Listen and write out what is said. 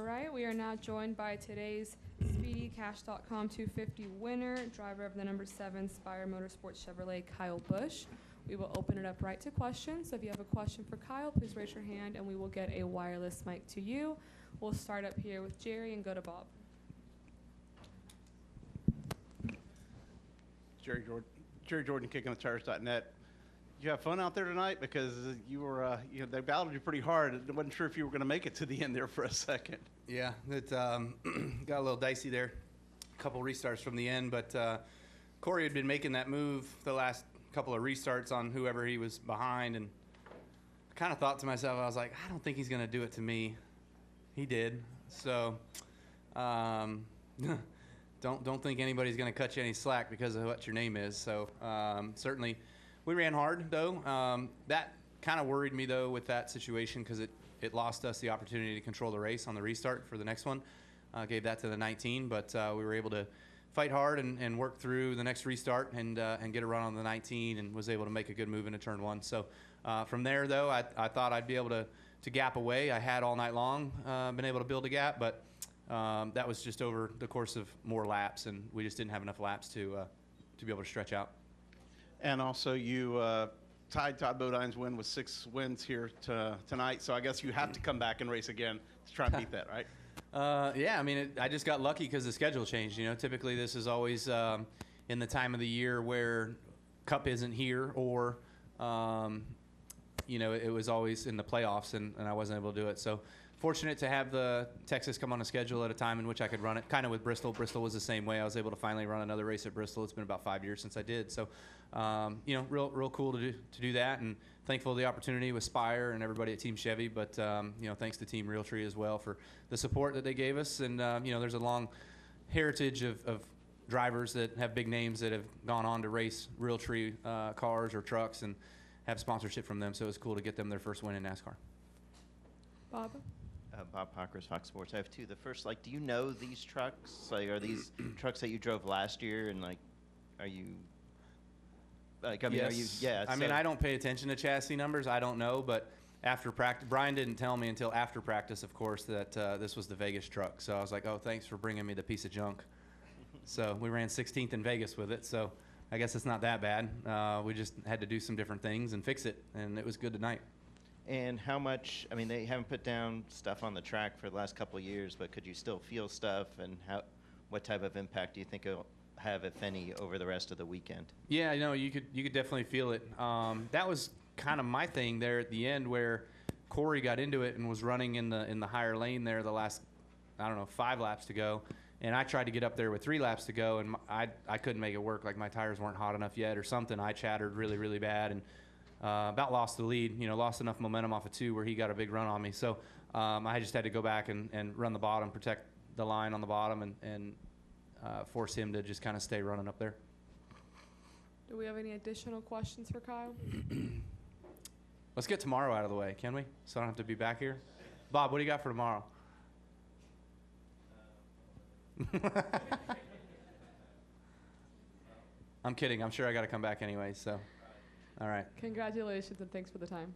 All right, we are now joined by today's SpeedyCash.com 250 winner, driver of the number 7 Spire Motorsports Chevrolet, Kyle Busch. We will open it up right to questions. So if you have a question for Kyle, please raise your hand and we will get a wireless mic to you. We'll start up here with Jerry and go to Bob. Jerry Jordan, KickingTheTires.net. Did you have fun out there tonight? Because you were, they battled you pretty hard. I wasn't sure if you were going to make it to the end there for a second. Yeah, it got a little dicey there. A couple restarts from the end, but Corey had been making that move the last couple of restarts on whoever he was behind, and I kind of thought to myself, I was like, I don't think he's going to do it to me. He did. So don't think anybody's going to cut you any slack because of what your name is. So certainly we ran hard, though. That kind of worried me, though, with that situation because it lost us the opportunity to control the race on the restart for the next one. Gave that to the 19, but we were able to fight hard and work through the next restart and get a run on the 19 and was able to make a good move into turn 1. So from there, though, I thought I'd be able to gap away. I had all night long been able to build a gap, but that was just over the course of more laps, and we just didn't have enough laps to be able to stretch out. And also you tied Todd Bodine's win with 6 wins here tonight, so I guess you have to come back and race again to try and beat that, right? Yeah, I mean, I just got lucky because the schedule changed. You know, typically this is always in the time of the year where Cup isn't here or, you know, it was always in the playoffs and I wasn't able to do it. So fortunate to have the Texas come on a schedule at a time in which I could run it, kind of with Bristol. Bristol was the same way. I was able to finally run another race at Bristol. It's been about 5 years since I did. So, you know, real cool to do that, and thankful for the opportunity with Spire and everybody at Team Chevy. But, you know, thanks to Team Realtree as well for the support that they gave us. And, you know, there's a long heritage of drivers that have big names that have gone on to race Realtree cars or trucks and have sponsorship from them. So it was cool to get them their first win in NASCAR. Bob? Bob Pockers, Fox Sports. I have 2. The first, like, do you know these trucks? Like, are these trucks that you drove last year? And, like, are you, like, I mean, yes. are you, yeah. I mean, I don't pay attention to chassis numbers. I don't know, but after practice, Brian didn't tell me until after practice, of course, that this was the Vegas truck. So I was like, oh, thanks for bringing me the piece of junk. So we ran 16th in Vegas with it. So I guess it's not that bad. We just had to do some different things and fix it, and it was good tonight. And how much, I mean, they haven't put down stuff on the track for the last couple of years, but could you still feel stuff, and what type of impact do you think it'll have, if any, over the rest of the weekend? Yeah, you know, you could definitely feel it. That was kind of my thing there at the end where Corey got into it and was running in the higher lane there the last, I don't know, 5 laps to go. And I tried to get up there with 3 laps to go, and I couldn't make it work. Like my tires weren't hot enough yet or something. I chattered really, really bad and about lost the lead. You know, lost enough momentum off of 2 where he got a big run on me. So I just had to go back and run the bottom, protect the line on the bottom, and force him to just kind of stay running up there. Do we have any additional questions for Kyle? Let's get tomorrow out of the way, can we? So I don't have to be back here. Bob, what do you got for tomorrow? I'm kidding. I'm sure I got to come back anyway. So, all right. Congratulations and thanks for the time.